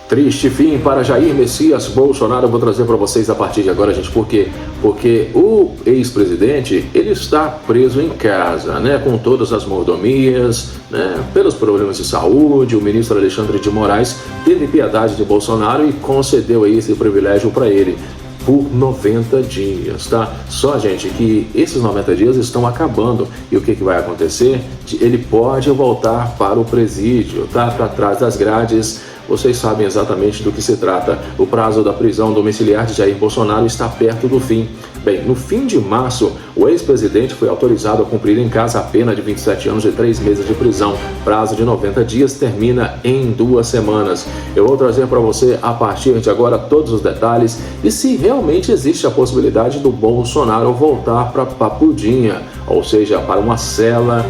Triste fim para Jair Messias Bolsonaro. Eu vou trazer para vocês a partir de agora, gente, porque o ex-presidente, ele está preso em casa, né, com todas as mordomias, né, pelos problemas de saúde. O ministro Alexandre de Moraes teve piedade de Bolsonaro e concedeu aí esse privilégio para ele por 90 dias, tá? Só, gente, que esses 90 dias estão acabando. E o que vai acontecer? Ele pode voltar para o presídio, tá? Para trás das grades. Vocês sabem exatamente do que se trata. O prazo da prisão domiciliar de Jair Bolsonaro está perto do fim. Bem, no fim de março, o ex-presidente foi autorizado a cumprir em casa a pena de 27 anos e 3 meses de prisão. Prazo de 90 dias termina em 2 semanas. Eu vou trazer para você, a partir de agora, todos os detalhes e se realmente existe a possibilidade do Bolsonaro voltar para Papudinha, ou seja, para uma cela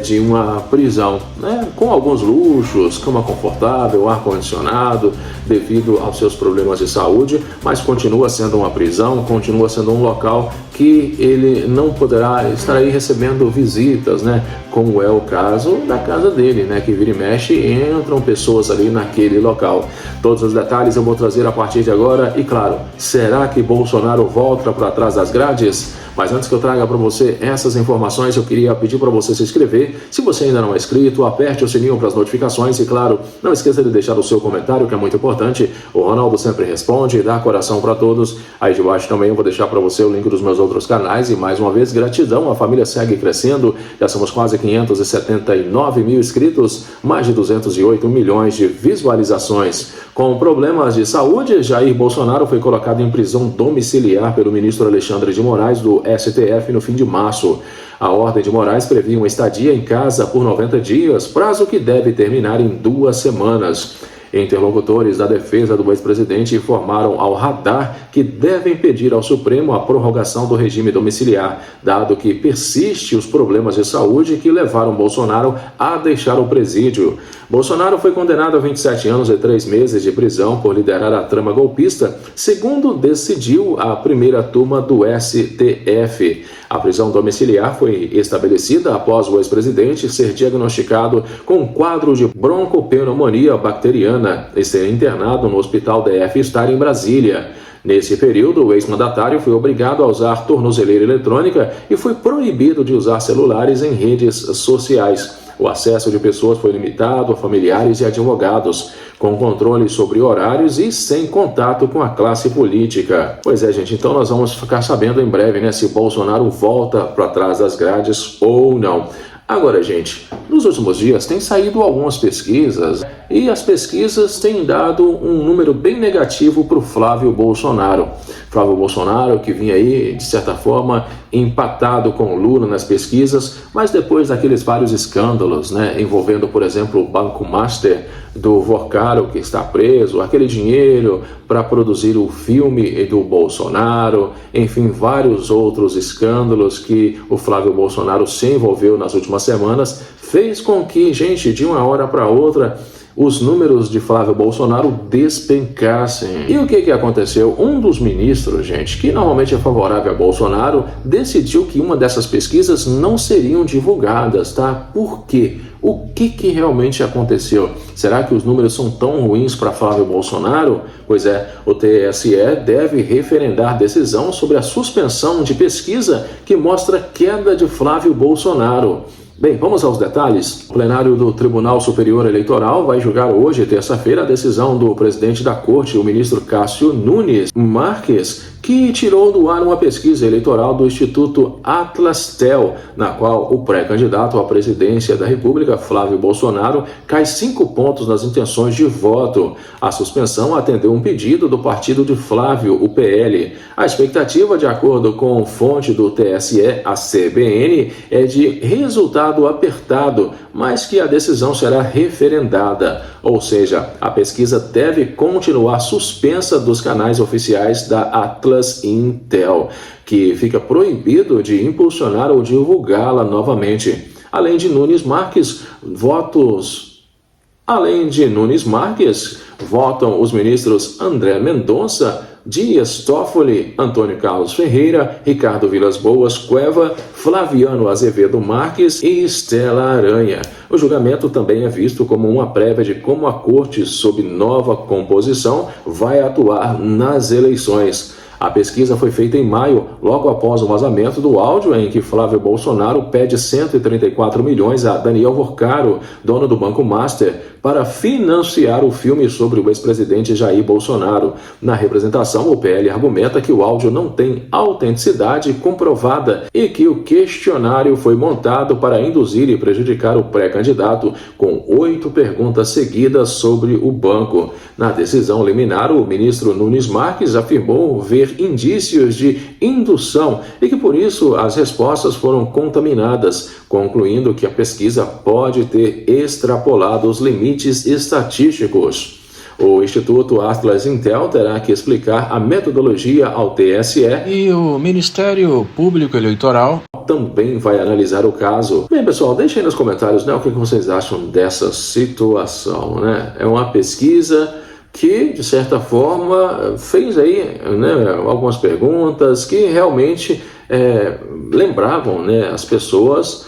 de uma prisão, né, com alguns luxos, cama confortável, ar-condicionado, devido aos seus problemas de saúde, mas continua sendo uma prisão, continua sendo um local que ele não poderá estar aí recebendo visitas, né, como é o caso da casa dele, né, que vira e mexe, entram pessoas ali naquele local. Todos os detalhes eu vou trazer a partir de agora e, claro, será que Bolsonaro volta para trás das grades? Mas antes que eu traga para você essas informações, eu queria pedir para você se inscrever. Se você ainda não é inscrito, aperte o sininho para as notificações e, claro, não esqueça de deixar o seu comentário, que é muito importante. O Ronaldo sempre responde e dá coração para todos. Aí de baixo também eu vou deixar para você o link dos meus outros canais. E mais uma vez, gratidão, a família segue crescendo. Já somos quase 579 mil inscritos, mais de 208 milhões de visualizações. Com problemas de saúde, Jair Bolsonaro foi colocado em prisão domiciliar pelo ministro Alexandre de Moraes do STF no fim de março. A ordem de Moraes previa uma estadia em casa por 90 dias, prazo que deve terminar em 2 semanas. Interlocutores da defesa do ex-presidente informaram ao Radar que devem pedir ao Supremo a prorrogação do regime domiciliar, dado que persistem os problemas de saúde que levaram Bolsonaro a deixar o presídio. Bolsonaro foi condenado a 27 anos e 3 meses de prisão por liderar a trama golpista, segundo decidiu a primeira turma do STF. A prisão domiciliar foi estabelecida após o ex-presidente ser diagnosticado com um quadro de broncopneumonia bacteriana e ser internado no Hospital DF Star em Brasília. Nesse período, o ex-mandatário foi obrigado a usar tornozeleira eletrônica e foi proibido de usar celulares em redes sociais. O acesso de pessoas foi limitado a familiares e advogados, com controle sobre horários e sem contato com a classe política. Pois é, gente, então nós vamos ficar sabendo em breve, né, se Bolsonaro volta para trás das grades ou não. Agora, gente, nos últimos dias têm saído algumas pesquisas e as pesquisas têm dado um número bem negativo para o Flávio Bolsonaro. Flávio Bolsonaro, que vinha aí, de certa forma, empatado com Lula nas pesquisas, mas depois daqueles vários escândalos, né, envolvendo, por exemplo, o Banco Master do Vorcaro, que está preso, aquele dinheiro para produzir o filme do Bolsonaro, enfim, vários outros escândalos que o Flávio Bolsonaro se envolveu nas últimas semanas, fez com que, gente, de uma hora para outra, os números de Flávio Bolsonaro despencassem. E o que aconteceu? Um dos ministros, gente, que normalmente é favorável a Bolsonaro, decidiu que uma dessas pesquisas não seriam divulgadas, tá? Por quê? O que realmente aconteceu? Será que os números são tão ruins para Flávio Bolsonaro? Pois é, o TSE deve referendar decisão sobre a suspensão de pesquisa que mostra queda de Flávio Bolsonaro. Bem, vamos aos detalhes. O plenário do Tribunal Superior Eleitoral vai julgar hoje, terça-feira, a decisão do presidente da Corte, o ministro Cássio Nunes Marques, que tirou do ar uma pesquisa eleitoral do Instituto Atlas-Tel, na qual o pré-candidato à presidência da República, Flávio Bolsonaro, cai 5 pontos nas intenções de voto. A suspensão atendeu um pedido do partido de Flávio, o PL. A expectativa, de acordo com fonte do TSE, a CBN, é de resultado apertado, mas que a decisão será referendada. Ou seja, a pesquisa deve continuar suspensa dos canais oficiais da Atlas Intel, que fica proibido de impulsionar ou divulgá-la novamente. Além de Nunes Marques, votam os ministros André Mendonça, Dias Toffoli, Antônio Carlos Ferreira, Ricardo Vilas Boas Cueva, Flaviano Azevedo Marques e Estela Aranha. O julgamento também é visto como uma prévia de como a Corte, sob nova composição, vai atuar nas eleições. A pesquisa foi feita em maio, logo após o vazamento do áudio em que Flávio Bolsonaro pede 134 milhões a Daniel Vorcaro, dono do Banco Master, para financiar o filme sobre o ex-presidente Jair Bolsonaro. Na representação, o PL argumenta que o áudio não tem autenticidade comprovada e que o questionário foi montado para induzir e prejudicar o pré-candidato, com 8 perguntas seguidas sobre o banco. Na decisão liminar, o ministro Nunes Marques afirmou ver indícios de indução e que, por isso, as respostas foram contaminadas, concluindo que a pesquisa pode ter extrapolado os limites estatísticos. O Instituto Atlas Intel terá que explicar a metodologia ao TSE e o Ministério Público Eleitoral também vai analisar o caso. Bem, pessoal, deixem aí nos comentários, né, o que vocês acham dessa situação, né? É uma pesquisa que, de certa forma, fez aí, né, algumas perguntas que realmente lembravam, né, as pessoas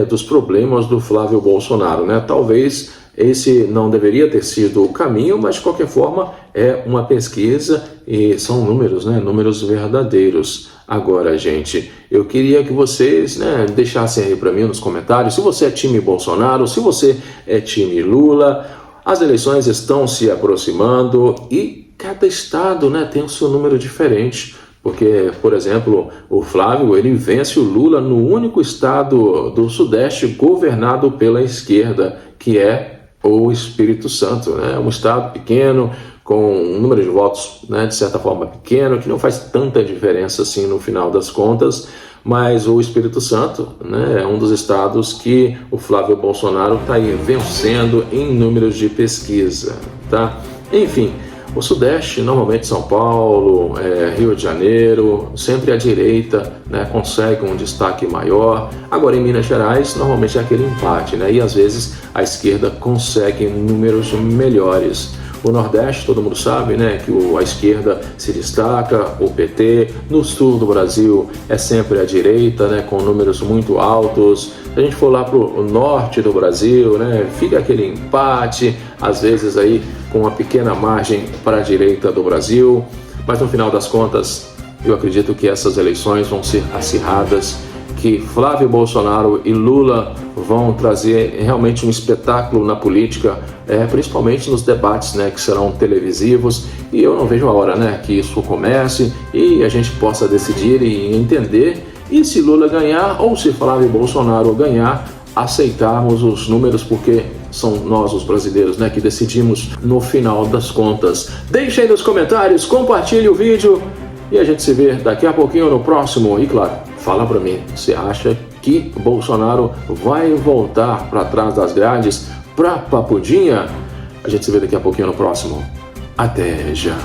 dos problemas do Flávio Bolsonaro, né? Talvez esse não deveria ter sido o caminho, mas de qualquer forma é uma pesquisa e são números, né, números verdadeiros. Agora, gente, eu queria que vocês, né, deixassem aí para mim nos comentários se você é time Bolsonaro, se você é time Lula. As eleições estão se aproximando e cada estado, né, tem o seu número diferente. Porque, por exemplo, o Flávio, ele vence o Lula no único estado do Sudeste governado pela esquerda, que é o Espírito Santo, né? Um estado pequeno, com um número de votos, né, de certa forma pequeno, que não faz tanta diferença assim no final das contas, mas o Espírito Santo, né, é um dos estados que o Flávio Bolsonaro está aí vencendo em números de pesquisa, tá? Enfim, o Sudeste, normalmente São Paulo, Rio de Janeiro, sempre a direita, né, consegue um destaque maior. Agora em Minas Gerais, normalmente é aquele empate, né, e às vezes a esquerda consegue números melhores. O Nordeste, todo mundo sabe, né, que a esquerda se destaca, o PT. No sul do Brasil é sempre a direita, né, com números muito altos. Se a gente for lá para o norte do Brasil, né, fica aquele empate, às vezes aí com uma pequena margem para a direita do Brasil. Mas no final das contas, eu acredito que essas eleições vão ser acirradas, que Flávio Bolsonaro e Lula vão trazer realmente um espetáculo na política, principalmente nos debates, né, que serão televisivos, e eu não vejo a hora, né, que isso comece e a gente possa decidir e entender, e se Lula ganhar ou se Flávio Bolsonaro ganhar, aceitarmos os números, porque são nós os brasileiros, né, que decidimos no final das contas. Deixe aí nos comentários, compartilhe o vídeo e a gente se vê daqui a pouquinho no próximo. E claro, fala pra mim, você acha que Bolsonaro vai voltar para trás das grades pra Papudinha? A gente se vê daqui a pouquinho no próximo. Até já!